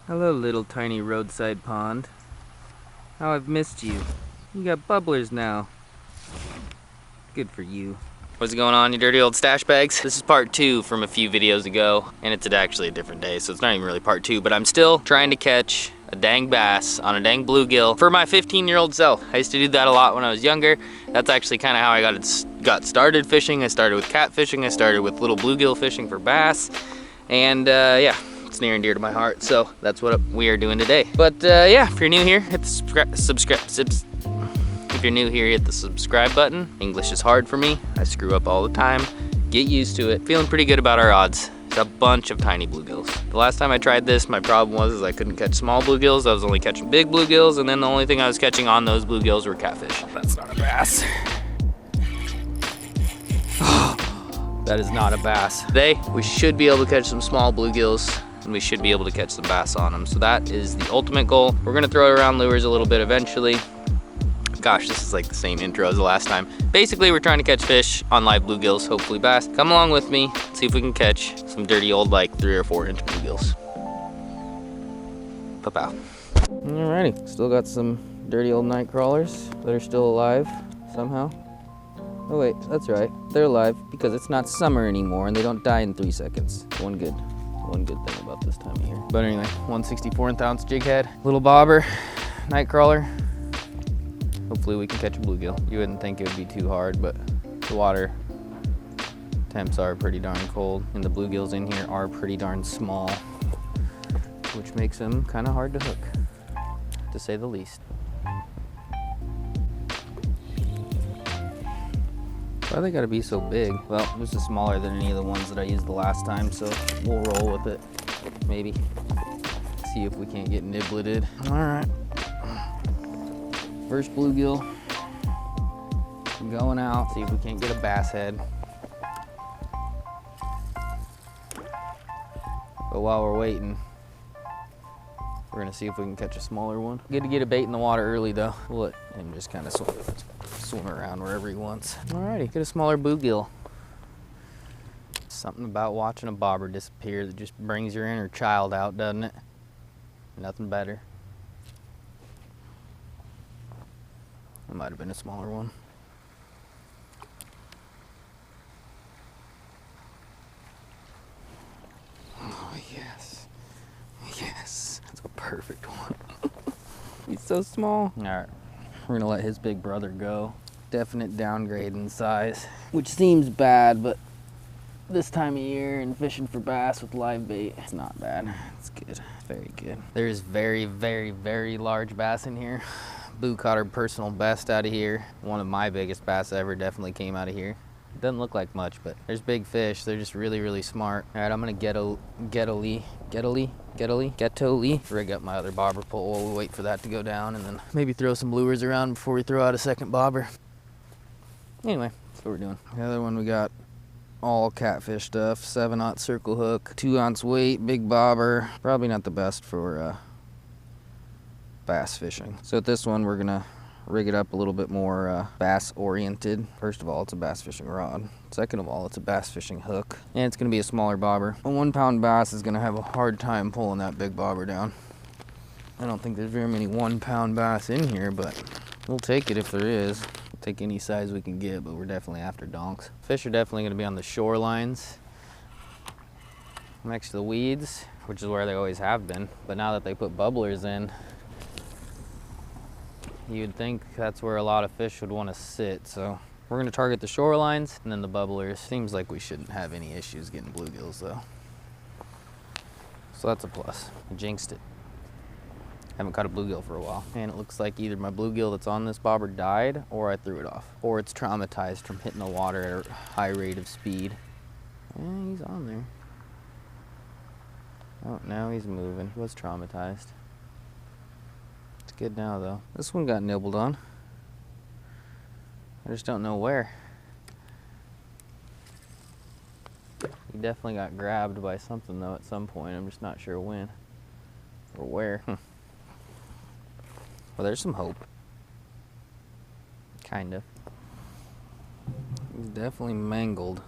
Hello, little tiny roadside pond. How I've missed you. You got bubblers now. Good for you. What's going on, you dirty old stash bags? This is part 2 from a few videos ago, and it's actually a different day, so it's not even really part 2, but I'm still trying to catch a dang bass on a dang bluegill for my 15-year-old self. I used to do that a lot when I was younger. That's actually kind of how I got started fishing. I started with catfishing. I started with little bluegill fishing for bass, and yeah. It's near and dear to my heart, so that's what we are doing today. But yeah, if you're new here, hit the If you're new here, hit the subscribe button. English is hard for me. I screw up all the time. Get used to it. Feeling pretty good about our odds. It's a bunch of tiny bluegills. The last time I tried this, my problem was I couldn't catch small bluegills. I was only catching big bluegills, and then the only thing I was catching on those bluegills were catfish. That's not a bass. That is not a bass. Today, we should be able to catch some small bluegills, and we should be able to catch some bass on them. So that is the ultimate goal. We're gonna throw it around lures a little bit eventually. Gosh, this is like the same intro as the last time. Basically, we're trying to catch fish on live bluegills, hopefully bass. Come along with me, see if we can catch some dirty old like 3 or 4 inch bluegills. Pow. Alrighty, still got some dirty old night crawlers that are still alive somehow. Oh wait, that's right, they're alive because it's not summer anymore and they don't die in 3 seconds. One good thing about this time of year. But anyway, 1/64 ounce jig head, little bobber, night crawler. Hopefully we can catch a bluegill. You wouldn't think it would be too hard, but the water temps are pretty darn cold, and the bluegills in here are pretty darn small, which makes them kind of hard to hook, to say the least. Why they gotta be so big? Well, this is smaller than any of the ones that I used the last time, so we'll roll with it, maybe. See if we can't get nibleted. All right. First bluegill, going out, see if we can't get a bass head. But while we're waiting, we're gonna see if we can catch a smaller one. Good to get a bait in the water early though. We'll let him just kind of swim around wherever he wants. Alrighty, get a smaller bluegill. Something about watching a bobber disappear that just brings your inner child out, doesn't it? Nothing better. It might have been a smaller one. Oh, yes. Yes. That's a perfect one. He's so small. All right. We're gonna let his big brother go. Definite downgrade in size, which seems bad, but this time of year and fishing for bass with live bait, it's not bad. It's good. Very good. There's very, very, very large bass in here. Boo caught her personal best out of here. One of my biggest bass ever definitely came out of here. It doesn't look like much, but there's big fish. They're just really, really smart. All right, I'm gonna get-o-lee, rig up my other bobber pole while we wait for that to go down, and then maybe throw some lures around before we throw out a second bobber. Anyway, that's what we're doing. The other one we got all catfish stuff, 7/0 circle hook, 2 ounce weight, big bobber. Probably not the best for bass fishing. So at this one, we're gonna rig it up a little bit more bass oriented. First of all, it's a bass fishing rod. Second of all, it's a bass fishing hook. And it's gonna be a smaller bobber. A 1-pound bass is gonna have a hard time pulling that big bobber down. I don't think there's very many 1-pound bass in here, but we'll take it if there is. We'll take any size we can get, but we're definitely after donks. Fish are definitely gonna be on the shorelines next to the weeds, which is where they always have been. But now that they put bubblers in, you'd think that's where a lot of fish would want to sit. So we're going to target the shorelines and then the bubblers. Seems like we shouldn't have any issues getting bluegills though. So that's a plus. I jinxed it. Haven't caught a bluegill for a while. And it looks like either my bluegill that's on this bobber died or I threw it off. Or it's traumatized from hitting the water at a high rate of speed. Yeah, he's on there. Oh, now he's moving. He was traumatized. Good now though. This one got nibbled on. I just don't know where. He definitely got grabbed by something though at some point. I'm just not sure when or where. Well, there's some hope. Kind of. He's definitely mangled.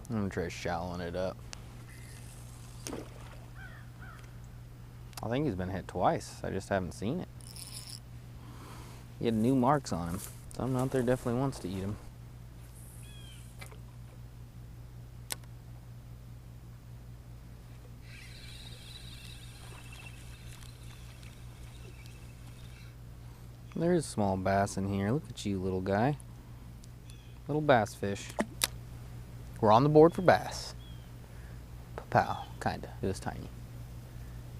I'm gonna try shallowing it up. I think he's been hit twice. I just haven't seen it. He had new marks on him. Something out there definitely wants to eat him. There's a small bass in here. Look at you, little guy. Little bass fish. We're on the board for bass. Pow, kinda. It was tiny.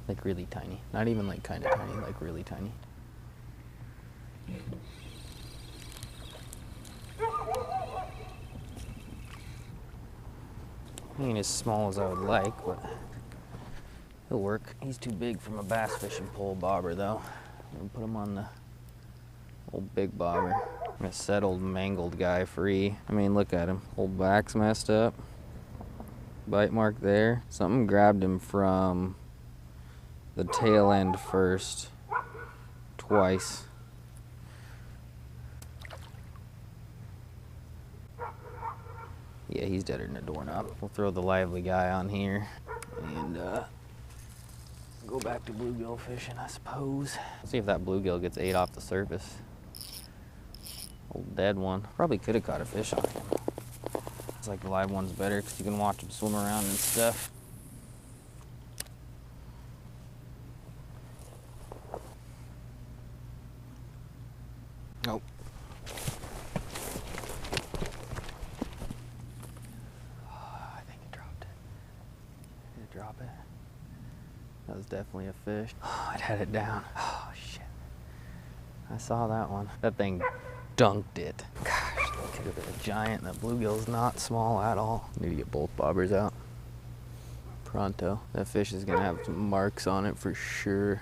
Like really tiny. Not even like kinda tiny, like really tiny. He ain't as small as I would like, but he'll work. He's too big from a bass fishing pole bobber though. I'm gonna put him on the old big bobber. I'm gonna set old mangled guy free. I mean, look at him. Old back's messed up. Bite mark there. Something grabbed him from the tail end first. Twice. Yeah, he's deader than a doorknob. We'll throw the lively guy on here and go back to bluegill fishing, I suppose. See if that bluegill gets ate off the surface. Old dead one. Probably could have caught a fish on him. It's like the live one's better because you can watch him swim around and stuff. Nope. Oh, I think it dropped it. Did it drop it? That was definitely a fish. Oh, it had it down. Oh, shit. I saw that one. That thing dunked it. Gosh, that could have been a giant. That bluegill's not small at all. Need to get both bobbers out. Pronto. That fish is gonna have some marks on it for sure.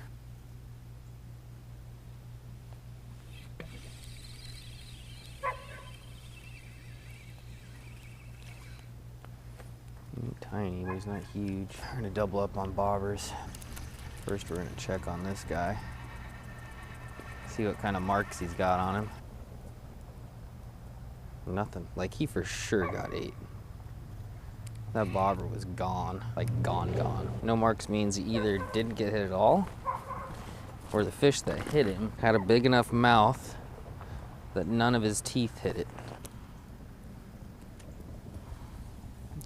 Tiny, but he's not huge. We're gonna double up on bobbers. First, we're gonna check on this guy. See what kind of marks he's got on him. Nothing. Like, he for sure got ate. That bobber was gone. Like, gone. No marks means he either didn't get hit at all, or the fish that hit him had a big enough mouth that none of his teeth hit it.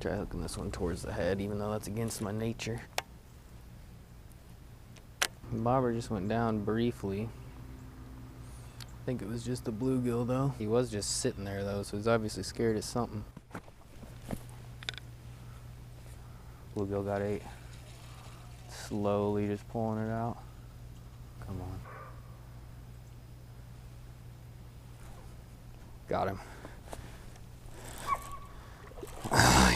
Try hooking this one towards the head, even though that's against my nature. The bobber just went down briefly. I think it was just the bluegill though. He was just sitting there though, so he's obviously scared of something. Bluegill got ate. Slowly just pulling it out. Come on. Got him.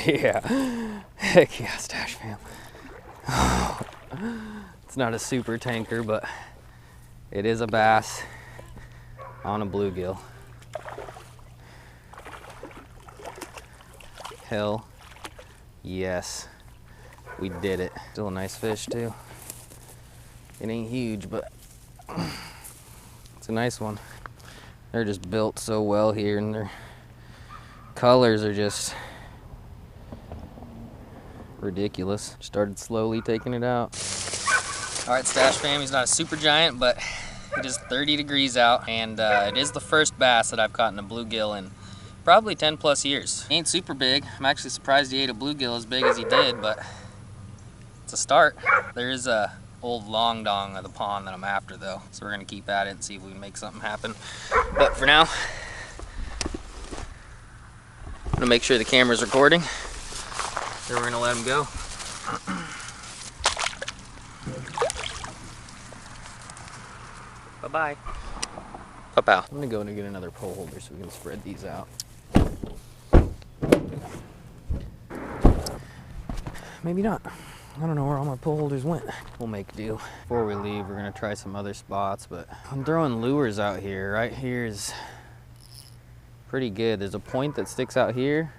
Yeah. Heck yeah, Stache fam. It's not a super tanker, but it is a bass on a bluegill. Hell yes, we did it. Still a nice fish too. It ain't huge, but it's a nice one. They're just built so well here, and their colors are just ridiculous. Started slowly taking it out. All right, Stache fam, he's not a super giant, but it is 30 degrees out, and it is the first bass that I've caught in a bluegill in probably 10 plus years. He ain't super big. I'm actually surprised he ate a bluegill as big as he did, but it's a start. There is a old long dong of the pond that I'm after though, so we're gonna keep at it and see if we can make something happen. But for now, I'm gonna make sure the camera's recording. Then we're gonna let him go. Bye-bye. Pow. I'm gonna go and get another pole holder so we can spread these out. Maybe not. I don't know where all my pole holders went. We'll make do. Before we leave, we're gonna try some other spots, but I'm throwing lures out here. Right here is pretty good. There's a point that sticks out here.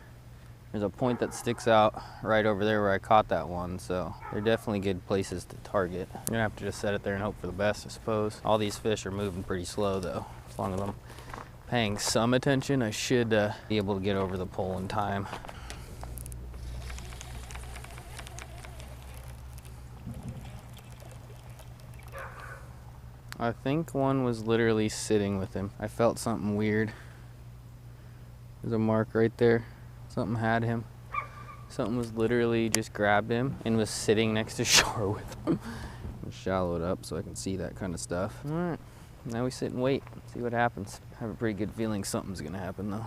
There's a point that sticks out right over there where I caught that one, so they're definitely good places to target. I'm gonna have to just set it there and hope for the best, I suppose. All these fish are moving pretty slow though. As long as I'm paying some attention, I should be able to get over the pole in time. I think one was literally sitting with him. I felt something weird. There's a mark right there. Something had him. Something was literally just grabbed him and was sitting next to shore with him. I'm shallow it up so I can see that kind of stuff. All right, now we sit and wait, see what happens. I have a pretty good feeling something's gonna happen though.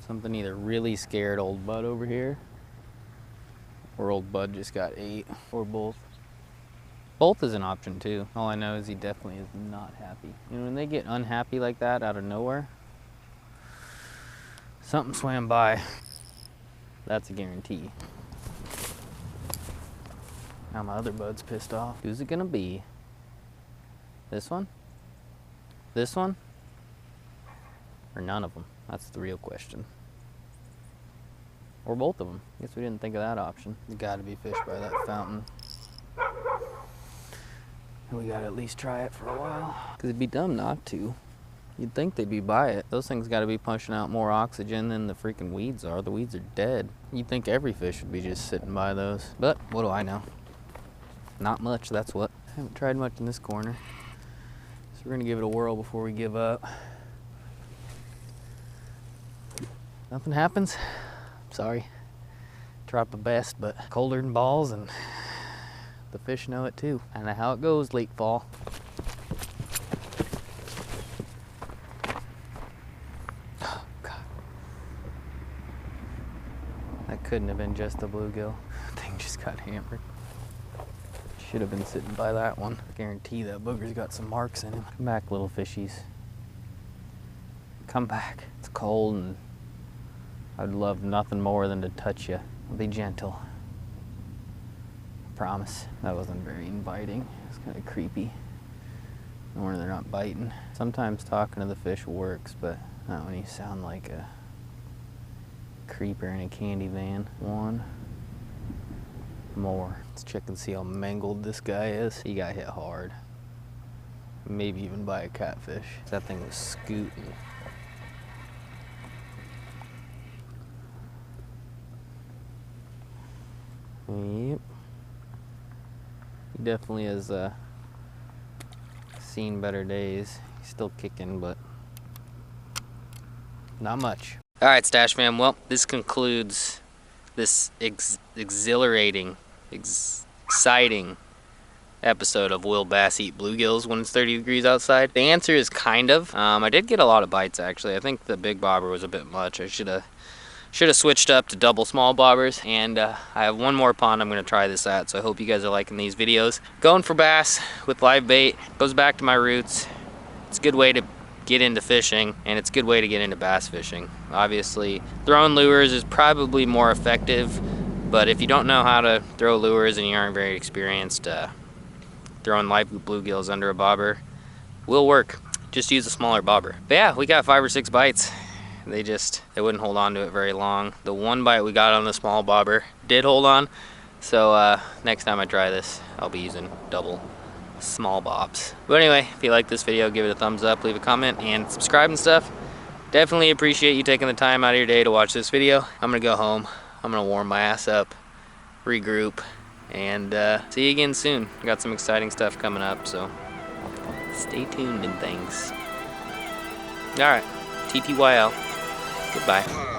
Something either really scared old Bud over here, or old Bud just got ate, or both. Both is an option too. All I know is he definitely is not happy. You know, when they get unhappy like that out of nowhere, something swam by. That's a guarantee. Now my other Bud's pissed off. Who's it gonna be? This one? This one? Or none of them? That's the real question. Or both of them. Guess we didn't think of that option. You gotta be fish by that fountain. We gotta at least try it for a while. Cause it'd be dumb not to. You'd think they'd be by it. Those things gotta be pushing out more oxygen than the freaking weeds are. The weeds are dead. You'd think every fish would be just sitting by those. But what do I know? Not much, that's what. I haven't tried much in this corner. So we're gonna give it a whirl before we give up. Nothing happens. Sorry. Drop a best, but colder than balls, and the fish know it too. I know how it goes late fall. Oh, God. That couldn't have been just the bluegill. Thing just got hammered. Should have been sitting by that one. I guarantee that booger's got some marks in him. Come back, little fishies. Come back. It's cold and I'd love nothing more than to touch you. Be gentle. I promise. That wasn't very inviting. It's kind of creepy. No wonder they're not biting. Sometimes talking to the fish works, but not when you sound like a creeper in a candy van. One more. Let's check and see how mangled this guy is. He got hit hard. Maybe even by a catfish. That thing was scooting. Yep. He definitely has seen better days. He's still kicking, but not much. All right, Stache fam. Well, this concludes this exhilarating, exciting episode of Will Bass Eat Bluegills when it's 30 degrees outside? The answer is kind of. I did get a lot of bites actually. I think the big bobber was a bit much. I should have switched up to double small bobbers, and I have one more pond I'm going to try this at, so I hope you guys are liking these videos. Going for bass with live bait goes back to my roots. It's a good way to get into fishing, and it's a good way to get into bass fishing. Obviously, throwing lures is probably more effective, but if you don't know how to throw lures and you aren't very experienced, throwing live bluegills under a bobber will work. Just use a smaller bobber. But yeah, we got 5 or 6 bites. They wouldn't hold on to it very long. The one bite we got on the small bobber did hold on, so next time I try this, I'll be using double small bobs. But anyway, if you like this video, give it a thumbs up, leave a comment, and subscribe and stuff. Definitely appreciate you taking the time out of your day to watch this video. I'm gonna go home. I'm gonna warm my ass up, regroup, and see you again soon. Got some exciting stuff coming up, so stay tuned and things. All right, TTYL. Goodbye.